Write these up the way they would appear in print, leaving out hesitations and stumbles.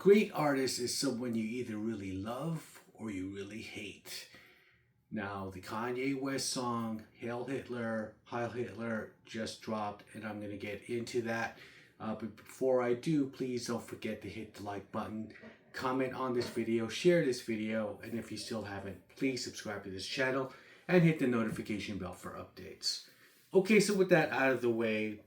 great artist is someone you either really love or you really hate. Now, the Kanye West song, Heil Hitler, just dropped, and I'm going to get into that. But before I do, please don't forget to hit the like button, comment on this video, share this video, and if you still haven't, please subscribe to this channel and hit the notification bell for updates. Okay, so with that out of the way,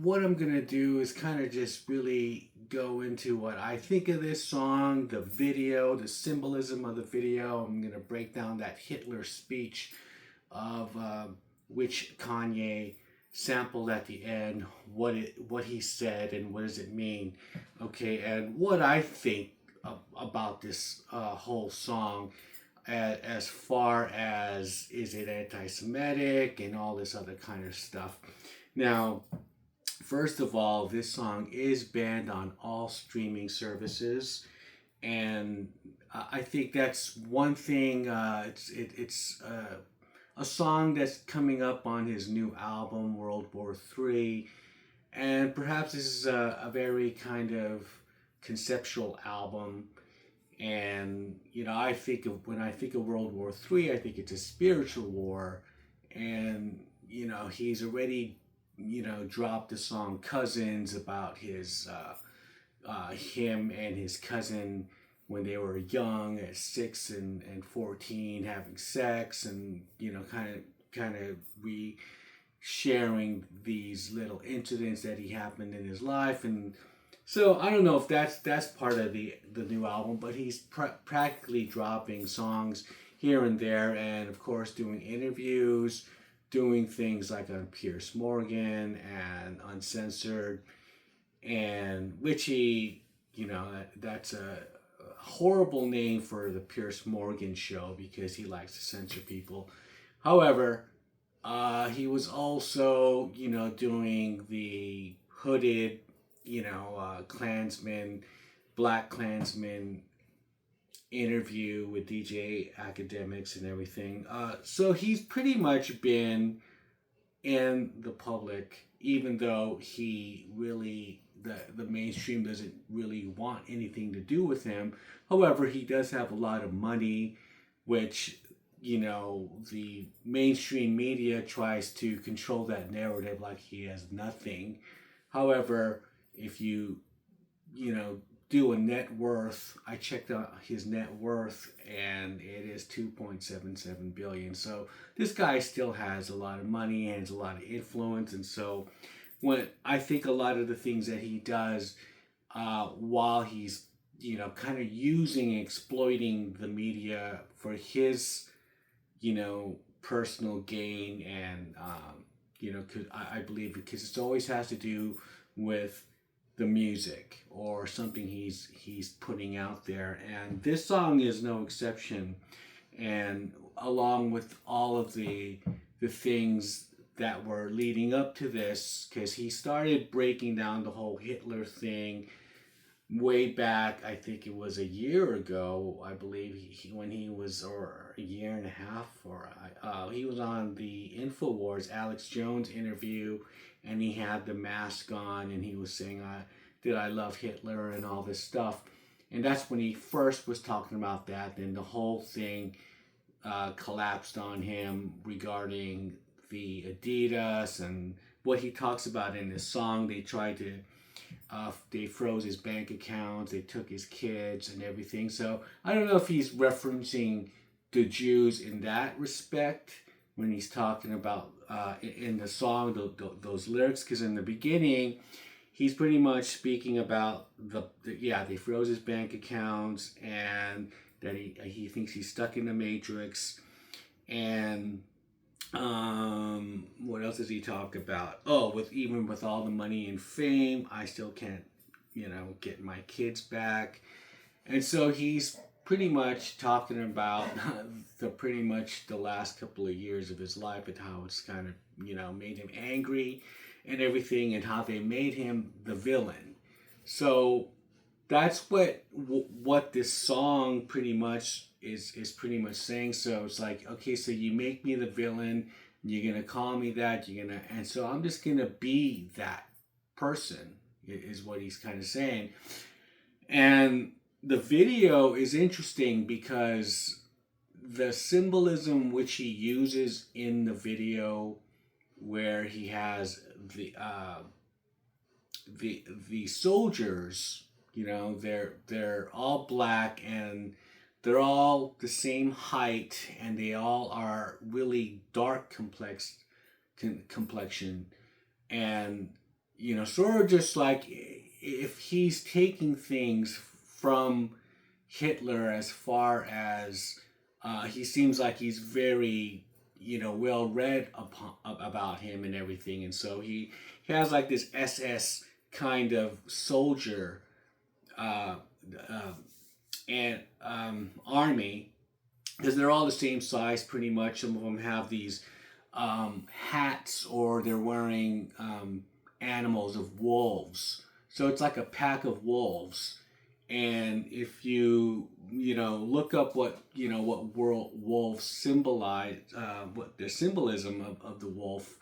what I'm going to do is kind of just really go into what I think of this song, the video, the symbolism of the video. I'm going to break down that Hitler speech of which Kanye sampled at the end, what he said and what does it mean. Okay, and what I think about this whole song as far as is it anti-Semitic and all this other kind of stuff. Now, first of all, this song is banned on all streaming services, and I think that's one thing. It's a song that's coming up on his new album, World War III, and perhaps this is a very kind of conceptual album. And I think when I think of World War III, I think it's a spiritual war, and he's already dropped the song Cousins about his him and his cousin when they were young at 6 and 14 having sex, and kind of sharing these little incidents that he happened in his life. And so I don't know if that's part of the new album, but he's practically dropping songs here and there, and of course doing interviews, doing things like on Piers Morgan and Uncensored, and which that's a horrible name for the Piers Morgan show because he likes to censor people. However, he was also doing the hooded Klansman, Black Klansman interview with DJ Academics and everything. So he's pretty much been in the public, even though he really, the mainstream doesn't really want anything to do with him. However, he does have a lot of money, which, the mainstream media tries to control that narrative like he has nothing. However, if you do a net worth, I checked out his net worth and it is 2.77 billion. So this guy still has a lot of money and has a lot of influence. And so when I think a lot of the things that he does while he's kind of using and exploiting the media for his personal gain, and I believe because it always has to do with the music or something he's putting out there, and this song is no exception. And along with all of the things that were leading up to this, because he started breaking down the whole Hitler thing way back, I think it was a year ago, I believe, when he was, or a year and a half, or he was on the InfoWars Alex Jones interview, and he had the mask on, and he was saying, did I love Hitler and all this stuff. And that's when he first was talking about that. Then the whole thing collapsed on him regarding the Adidas and what he talks about in this song. They tried to, they froze his bank accounts, they took his kids and everything. So I don't know if he's referencing the Jews in that respect when he's talking about in the song, those lyrics, because in the beginning, he's pretty much speaking about they froze his bank accounts and that he thinks he's stuck in the Matrix. And what else does he talk about? Oh, even with all the money and fame, I still can't, get my kids back. And so he's pretty much talking about the last couple of years of his life and how it's kind of, made him angry and everything, and how they made him the villain. So that's what this song pretty much is pretty much saying. So it's like, okay, so you make me the villain, you're gonna call me that, and so I'm just gonna be that person, is what he's kind of saying. And the video is interesting because the symbolism which he uses in the video, where he has the soldiers, they're all black and they're all the same height and they all are really dark complexion, and sort of just like if he's taking things from Hitler, as far as he seems like he's very well read about him and everything, and so he has like this SS kind of soldier uh, uh, and army, because they're all the same size pretty much. Some of them have these hats, or they're wearing animals of wolves. So it's like a pack of wolves. And if look up what wolves symbolize, what the symbolism of the wolf,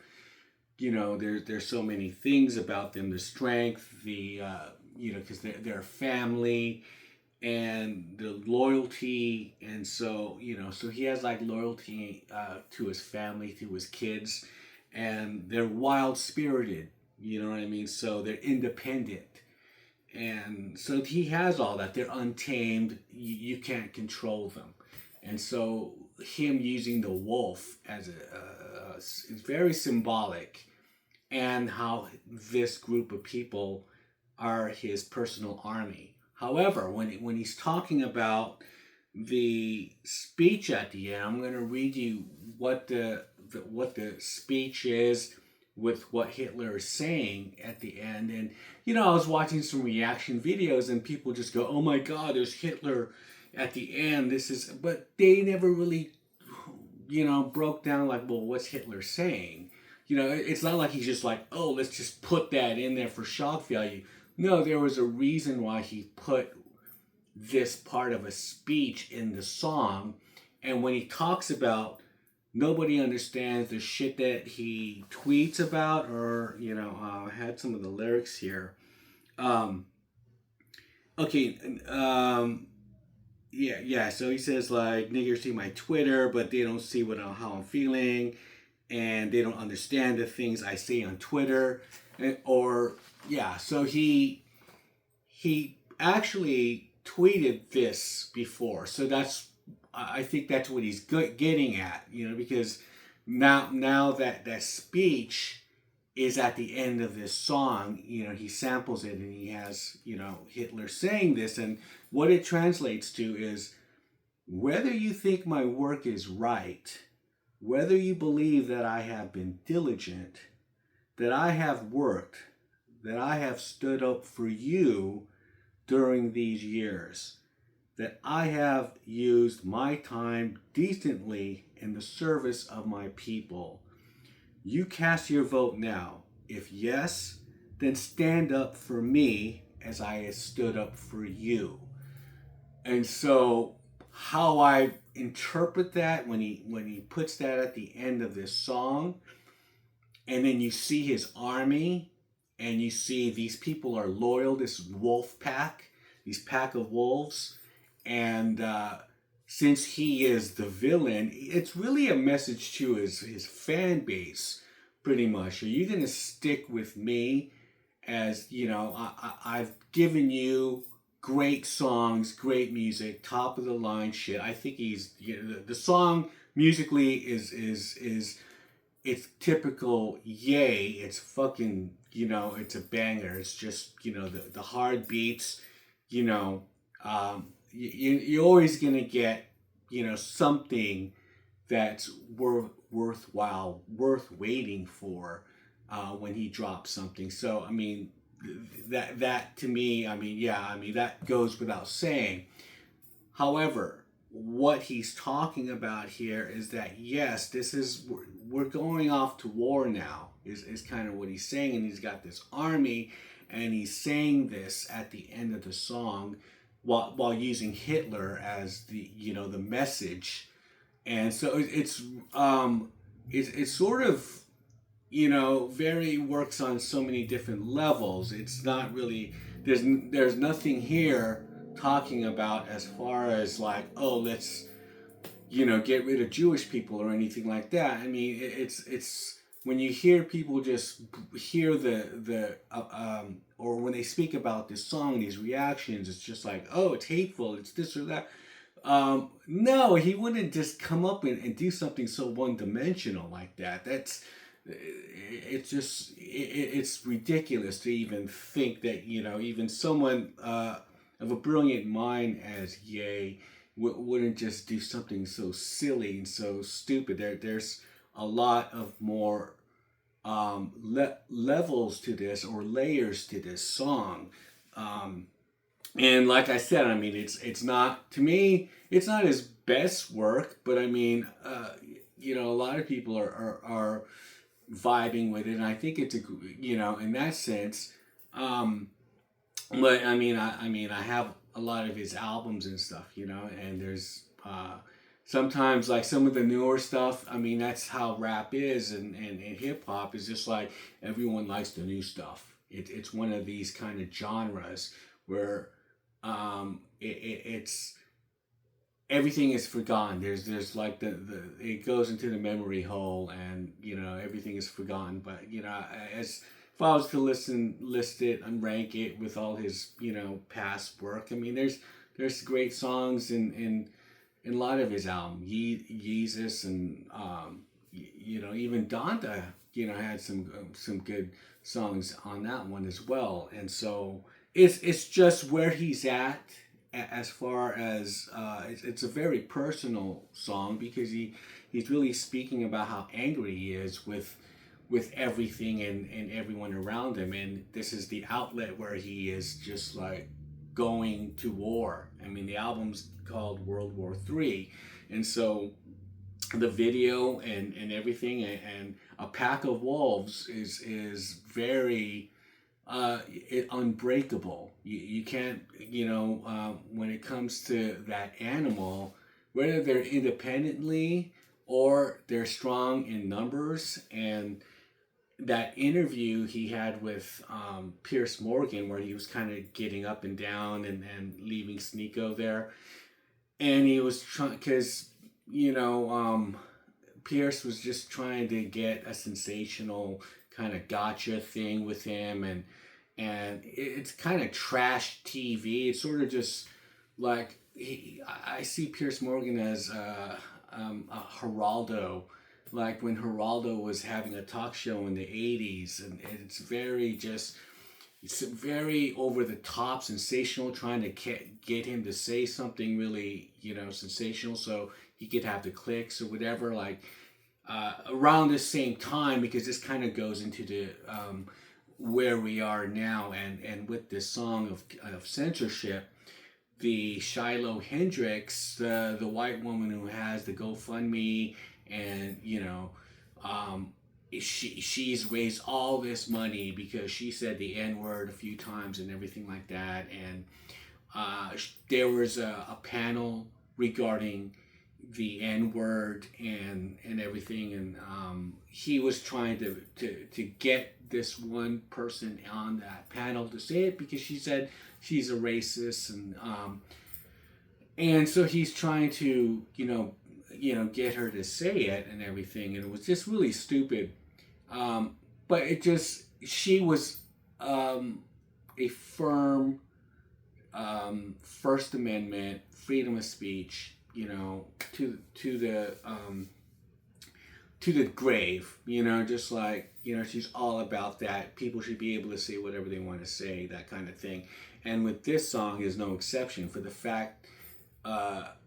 there's so many things about them: the strength, the because they're a family, and the loyalty. And so so he has like loyalty to his family, to his kids, and they're wild spirited. You know what I mean? So they're independent, and so he has all that. They're untamed. You can't control them, and so him using the wolf as is very symbolic, and how this group of people are his personal army. However, when he's talking about the speech at the end, I'm going to read you what the speech is, with what Hitler is saying at the end. And I was watching some reaction videos, and people just go, "Oh my God, there's Hitler at the end." But they never really broke down like, well, what's Hitler saying? It's not like he's just like, oh, let's just put that in there for shock value. No, there was a reason why he put this part of a speech in the song. And when he talks about nobody understands the shit that he tweets about, or I had some of the lyrics here. Okay, yeah. So he says like, niggers see my Twitter, but they don't see how I'm feeling, and they don't understand the things I say on Twitter, So he actually tweeted this before, so I think that's what he's getting at, because now that speech is at the end of this song. He samples it, and he has Hitler saying this, and what it translates to is, whether you think my work is right, whether you believe that I have been diligent, that I have worked, that I have stood up for you during these years, that I have used my time decently in the service of my people. You cast your vote now. If yes, then stand up for me as I have stood up for you. And so how I interpret that, when he puts that at the end of this song, and then you see his army, and you see these people are loyal, this wolf pack, these pack of wolves, and since he is the villain, it's really a message to his fan base, pretty much. Are you going to stick with me? As I've given you great songs, great music, top of the line shit. I think he's the song musically is it's typical Yay. It's fucking it's a banger. It's just the hard beats. You're always gonna get something that's worthwhile, worth waiting for when he drops something. So I mean, that to me, that goes without saying. However, what he's talking about here is that, yes, we're going off to war now, is kind of what he's saying, and he's got this army, and he's saying this at the end of the song, while using Hitler as the message. And so it's sort of very works on so many different levels. It's not really, there's nothing here talking about as far as like, oh, let's get rid of Jewish people or anything like that. I mean, it's when you hear people just hear the or when they speak about this song, these reactions, it's just like, oh, it's hateful, it's this or that. No, he wouldn't just come up and do something so one-dimensional like that. It's just it's ridiculous to even think that even someone of a brilliant mind as Ye wouldn't just do something so silly and so stupid. There's a lot of more levels to this, or layers to this song. And like I said, I mean, it's not, to me, it's not his best work, but I mean, a lot of people are vibing with it, and I think it's in that sense. But I have a lot of his albums and stuff, and there's sometimes like some of the newer stuff. I mean, that's how rap is, and hip hop is just like everyone likes the new stuff. It's one of these kind of genres where it's everything is forgotten. There's like the it goes into the memory hole, and everything is forgotten. But as if I was to list it and rank it with all his past work, I mean there's great songs in a lot of his albums. Yeezus and even Donda had some good songs on that one as well. And so it's just where he's at as far as it's a very personal song, because he's really speaking about how angry he is with everything and everyone around him, and this is the outlet where he is just like going to war. I mean, the album's called World War III, and so the video and everything, and A Pack of Wolves is very unbreakable. You can't, when it comes to that animal, whether they're independently or they're strong in numbers. And that interview he had with Pierce Morgan, where he was kind of getting up and down and leaving Sneeko there, and he was trying, because Pierce was just trying to get a sensational kind of gotcha thing with him, and it's kind of trash TV. It's sort of just like I see Pierce Morgan as a Geraldo, like when Geraldo was having a talk show in the 80s, and it's very over the top, sensational, trying to get him to say something really sensational so he could have the clicks or whatever, like around the same time, because this kind of goes into the where we are now, and with this song of Censorship, the Shiloh Hendrix, the white woman who has the GoFundMe, and she's raised all this money because she said the N-word a few times and everything like that, and there was a panel regarding the N-word and everything, and he was trying to get this one person on that panel to say it, because she said she's a racist, and so he's trying to get her to say it and everything, and it was just really stupid. But she was a firm First Amendment, freedom of speech, to the grave, just like, she's all about that. People should be able to say whatever they want to say, that kind of thing. And with this song is no exception, for the fact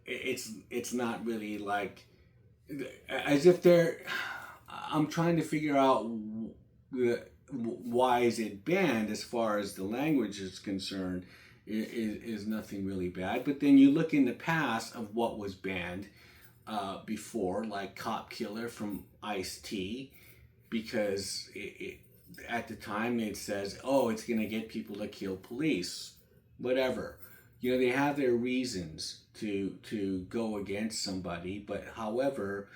it's not really like, as if I'm trying to figure out why is it banned. As far as the language is concerned, is nothing really bad. But then you look in the past of what was banned before, like Cop Killer from Ice-T, because at the time it says, oh, it's going to get people to kill police, whatever. They have their reasons to go against somebody, but however,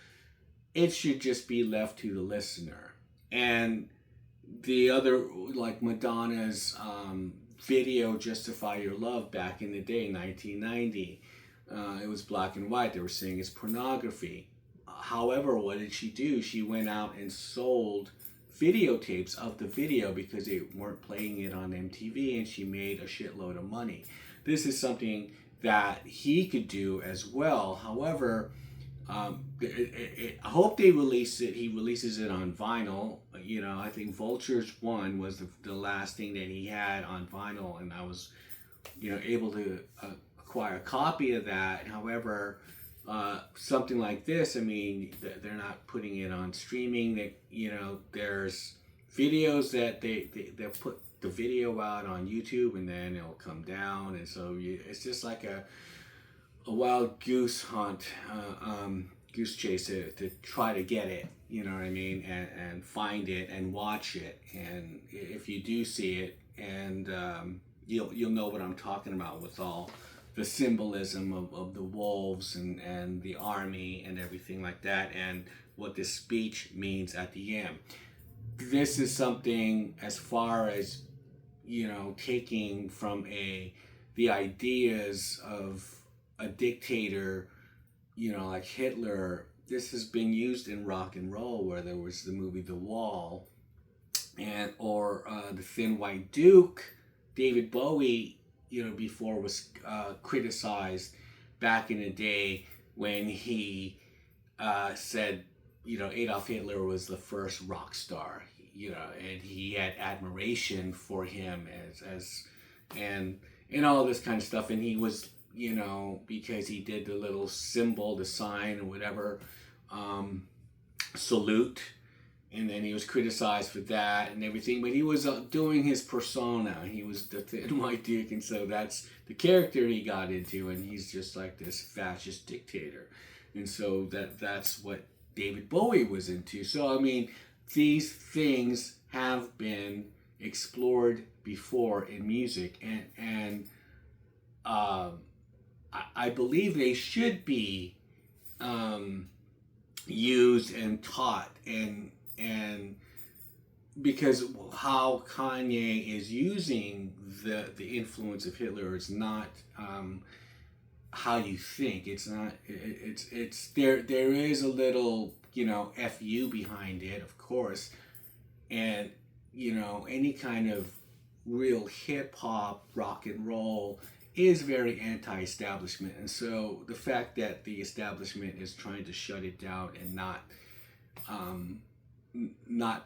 it should just be left to the listener. And the other, like Madonna's video Justify Your Love back in the day, 1990. It was black and white. They were saying it's pornography. However, what did she do? She went out and sold videotapes of the video because they weren't playing it on MTV, and she made a shitload of money. This is something that he could do as well. However, I hope they release it. He releases it on vinyl. You know, I think Vultures 1 was the last thing that he had on vinyl, and I was, you know, able to acquire a copy of that. However, something like this, I mean, they're not putting it on streaming. That, you know, there's videos that they'll put the video out on YouTube, and then it'll come down, and so it's just like a wild goose hunt, goose chase to try to get it, you know what I mean, and find it and watch it. And if you do see it, and you'll know what I'm talking about with all the symbolism of the wolves and the army and everything like that, and what this speech means at the end. This is something, as far as, you know, taking from the ideas of a dictator, you know, like Hitler. This has been used in rock and roll, where there was the movie The Wall, or The Thin White Duke. David Bowie, you know, before was criticized back in the day when he said, you know, Adolf Hitler was the first rock star, you know, and he had admiration for him and all this kind of stuff. And he was, you know, because he did the little symbol, the sign or whatever, salute, and then he was criticized for that and everything. But he was doing his persona. He was the Thin White Duke, and so that's the character he got into, and he's just like this fascist dictator. And so that's what David Bowie was into. So I mean, these things have been explored before in music, and I believe they should be used and taught, and because how Kanye is using the influence of Hitler is not how you think. It's not. It's there. There is a little, you know, fu behind it, of course, and you know, any kind of real hip hop, rock and roll is very anti-establishment. And so the fact that the establishment is trying to shut it down and not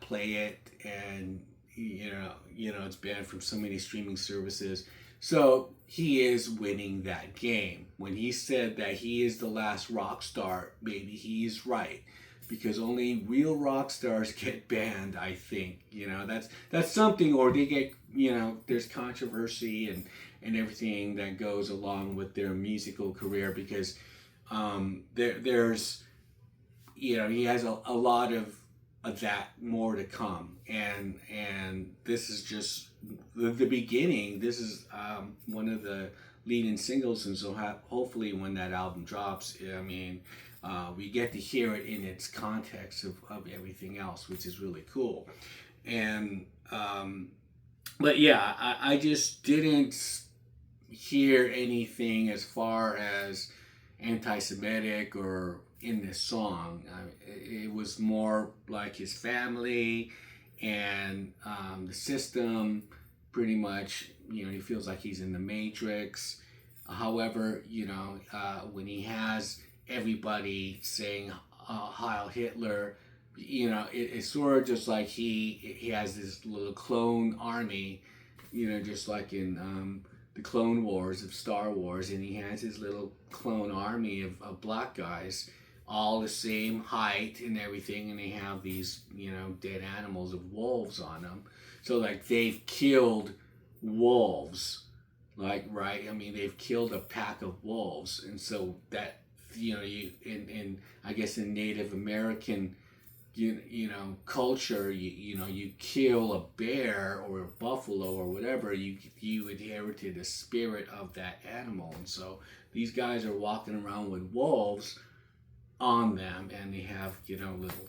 play it, and you know it's banned from so many streaming services. So he is winning that game. When he said that he is the last rock star, maybe he's right, because only real rock stars get banned, I think. You know, that's something, or they get, you know, there's controversy and everything that goes along with their musical career, because there's, you know, he has a lot of that more to come, and this is just the beginning. This is one of the leading singles, and so hopefully when that album drops, I mean, we get to hear it in its context of everything else, which is really cool. And but yeah, I just didn't hear anything as far as anti-Semitic or in this song. It was more like his family and the system, pretty much. You know, he feels like he's in the Matrix. However, you know, when he has everybody saying Heil Hitler, you know, it's sort of just like he has this little clone army, you know, just like in the Clone Wars of Star Wars, and he has his little clone army of black guys, all the same height and everything, and they have these, you know, dead animals of wolves on them. So like they've killed wolves, like, right? I mean, they've killed a pack of wolves, and so that, you know, you in I guess in Native American, you know, culture, you know, you kill a bear or a buffalo or whatever, you inherited the spirit of that animal. And so these guys are walking around with wolves on them, and they have, you know, little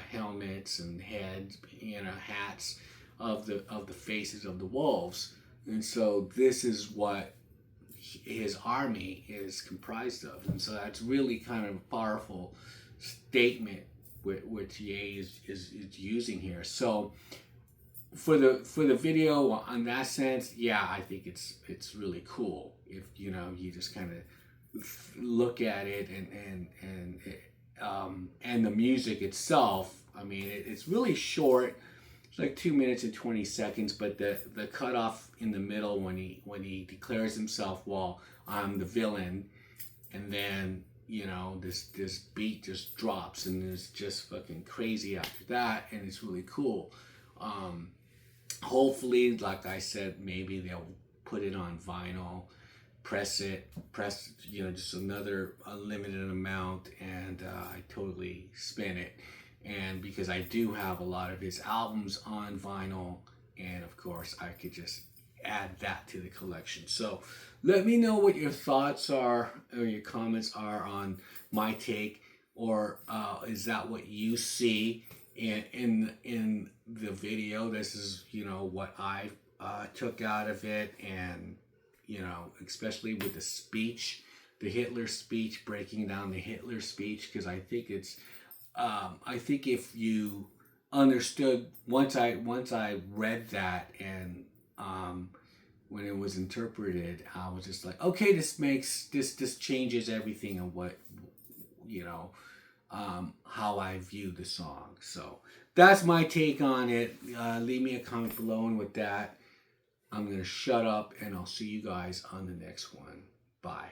helmets and heads, you know, hats of the faces of the wolves. And so this is what his army is comprised of. And so that's really kind of a powerful statement which Ye is using here. So for the video on that sense, yeah, I think it's really cool if you know you just kind of look at it and the music itself. I mean, it's really short. It's like 2 minutes and 20 seconds, but the cutoff in the middle when he declares himself, well, I'm the villain, and then you know this beat just drops and it's just fucking crazy after that, and it's really cool. Hopefully, like I said, maybe they'll put it on vinyl, press you know, just another unlimited amount, and I totally spin it. And because I do have a lot of his albums on vinyl, and of course I could just add that to the collection. So let me know what your thoughts are or your comments are on my take, or is that what you see in the video? This is, you know, what I took out of it, and you know, especially with the speech, the Hitler speech, breaking down the Hitler speech, because I think it's I think if you understood once I read that, and when it was interpreted, I was just like, okay, this changes everything of what, you know, how I view the song. So that's my take on it. Leave me a comment below, and with that, I'm gonna shut up, and I'll see you guys on the next one. Bye.